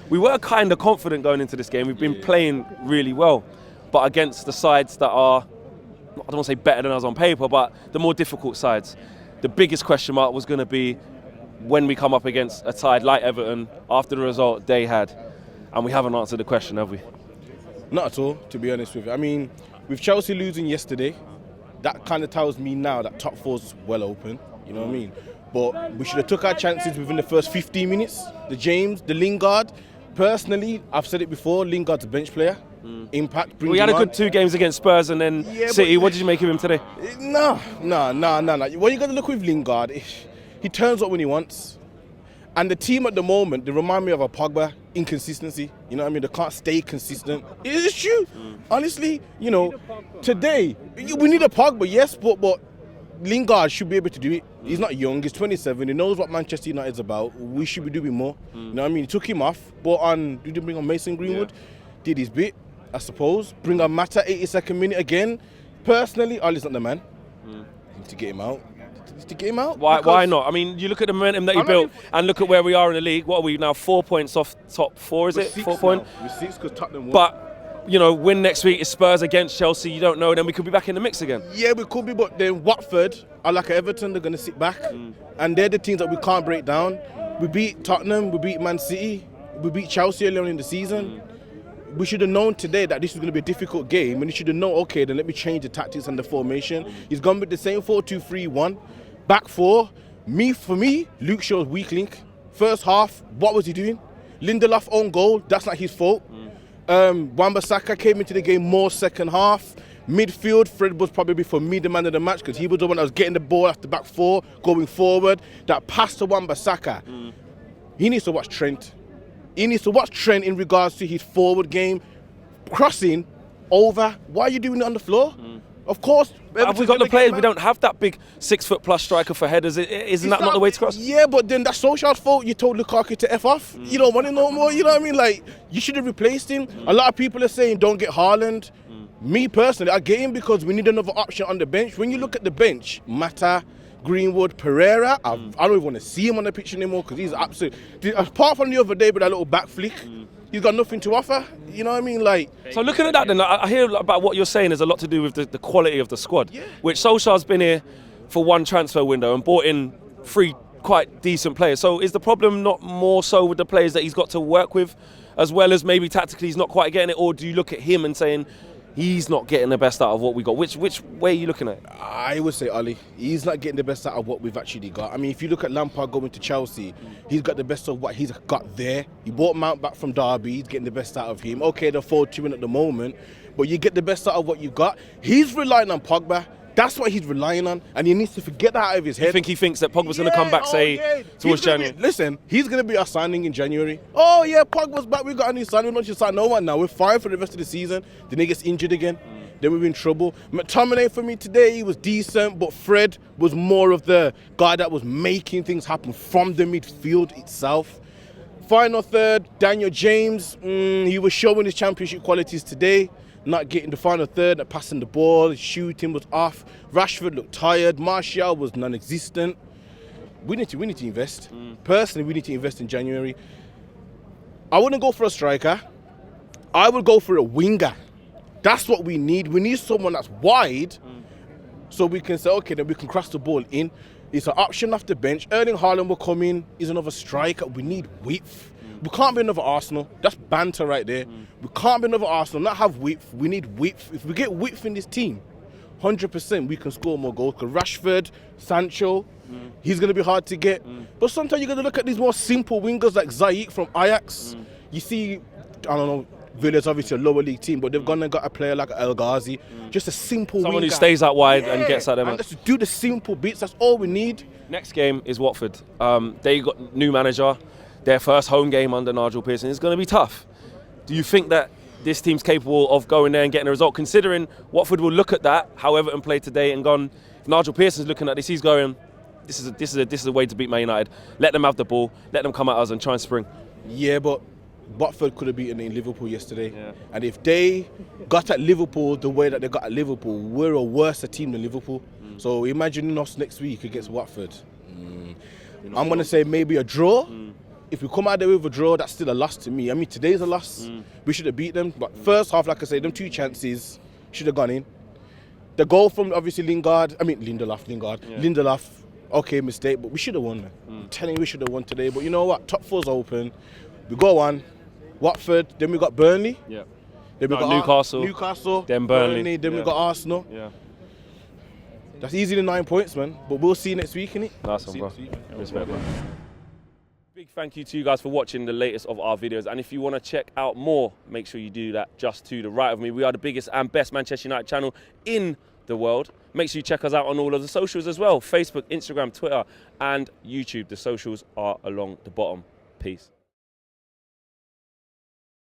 we were kind of confident going into this game. We've been playing really well, but against the sides that are, I don't want to say better than us on paper, but the more difficult sides. The biggest question mark was going to be when we come up against a side like Everton after the result they had, and we haven't answered the question, have we? Not at all, to be honest with you. I mean, with Chelsea losing yesterday, that kind of tells me now that top four's well open, you know what I mean? But we should have took our chances within the first 15 minutes. The James, the Lingard. Personally, I've said it before, Lingard's a bench player. Impact, brings We had him a good on. 2 games against Spurs and then City. What did you make of him today? No. What you got to look with Lingard, he turns up when he wants. And the team at the moment, they remind me of a Pogba inconsistency. You know what I mean? They can't stay consistent. It is true. Honestly, you know, today, we need a Pogba, yes, but Lingard should be able to do it. He's not young, he's 27, he knows what Manchester United's about. We should be doing more. You know what I mean? He took him off, did he bring on Mason Greenwood? Did his bit, I suppose. Bring on Mata 82nd minute again. Personally, Ali's not the man. To get him out. To get him out. Why not? I mean, you look at the momentum that he built and look at where we are in the league. What are we now? 4 points off top 4, is it? 4 points? We're 6 because Tottenham won. But, you know, win next week is Spurs against Chelsea. You don't know, then we could be back in the mix again. Yeah, we could be, but then Watford are like Everton. They're going to sit back. And they're the teams that we can't break down. We beat Tottenham, we beat Man City, we beat Chelsea earlier on in the season. We should have known today that this was going to be a difficult game, and you should have known, okay, then let me change the tactics and the formation. He's gone with the same 4-2-3-1. Back 4. For me, Luke Shaw's weak link. First half, what was he doing? Lindelof own goal, that's not his fault. Wan-Bissaka came into the game more second half. Midfield, Fred was probably for me the man of the match because he was the one that was getting the ball after back 4, going forward. That pass to Wan-Bissaka. He needs to watch Trent. He needs to watch Trent in regards to his forward game. Crossing over. Why are you doing it on the floor? Of course. Have we got the players? We don't have that big 6-foot-plus striker for headers. Isn't that not the way to cross? Yeah, but then that's Solskjaer's fault. You told Lukaku to F off. You don't want it no more. You know what I mean? Like, you should have replaced him. A lot of people are saying don't get Haaland. Me personally, I get him because we need another option on the bench. When you look at the bench, Mata, Greenwood, Pereira, I don't even want to see him on the pitch anymore because he's absolutely... Apart from the other day with that little back flick, he's got nothing to offer. You know what I mean? Like. So looking at that then, I hear about what you're saying there's a lot to do with the quality of the squad, which Solskjaer's been here for one transfer window and brought in 3 quite decent players. So is the problem not more so with the players that he's got to work with, as well as maybe tactically he's not quite getting it, or do you look at him and saying, he's not getting the best out of what we got? Which way are you looking at it? I would say Ali. He's not getting the best out of what we've actually got. I mean, if you look at Lampard going to Chelsea, he's got the best of what he's got there. He bought Mount back from Derby. He's getting the best out of him. Okay, they're 4-2 at the moment, but you get the best out of what you've got. He's relying on Pogba. That's what he's relying on, and he needs to forget that out of his head. You think he thinks that Pogba's going to come back, towards January? Listen, he's going to be our signing in January. Oh, yeah, Pogba's back. We got a new signing. We don't just sign no one now. We're fine for the rest of the season. Then he gets injured again. Then we're in trouble. McTominay for me today, he was decent, but Fred was more of the guy that was making things happen from the midfield itself. Final third, Daniel James. He was showing his championship qualities today. Not getting the final third, not passing the ball, his shooting was off. Rashford looked tired. Martial was non-existent. We need to invest. Personally, we need to invest in January. I wouldn't go for a striker. I would go for a winger. That's what we need. We need someone that's wide so we can say, okay, then we can cross the ball in. It's an option off the bench. Erling Haaland will come in. He's another striker. We need width. We can't be another Arsenal. That's banter right there. We can't be another Arsenal, not have width. We need width. If we get width in this team, 100% we can score more goals. Because Rashford, Sancho, he's going to be hard to get. But sometimes you're going to look at these more simple wingers like Ziyech from Ajax. You see, I don't know, Villa's obviously a lower league team, but they've gone and got a player like El Ghazi. Just a simple Someone winger. who stays out wide and gets at them. And let's do the simple bits. That's all we need. Next game is Watford. They got new manager. Their first home game under Nigel Pearson is going to be tough. Do you think that this team's capable of going there and getting a result, considering Watford will look at that, how Everton played today, and gone, if Nigel Pearson's looking at this, he's going, this is a way to beat Man United. Let them have the ball, let them come at us and try and spring. Yeah, but Watford could have beaten in Liverpool yesterday. And if they got at Liverpool the way that they got at Liverpool, we're a worse team than Liverpool. So imagine us next week against Watford. I'm going to say maybe a draw. if we come out there with a draw, that's still a loss to me. I mean, today's a loss. We should have beat them. But first half, like I say, them 2 chances should have gone in. The goal from obviously Lindelof, okay, mistake, but we should have won, man. I'm telling you, we should have won today. But you know what? Top 4's open. We got one. Watford, then we got Burnley. Yeah. Then we got Newcastle. Then Burnley. Then we got Arsenal. Yeah. That's easily 9 points, man. But we'll see next week, innit? Nice one, bro. Respect, bro. Big thank you to you guys for watching the latest of our videos. And if you want to check out more, make sure you do that just to the right of me. We are the biggest and best Manchester United channel in the world. Make sure you check us out on all of the socials as well. Facebook, Instagram, Twitter, and YouTube. The socials are along the bottom. Peace.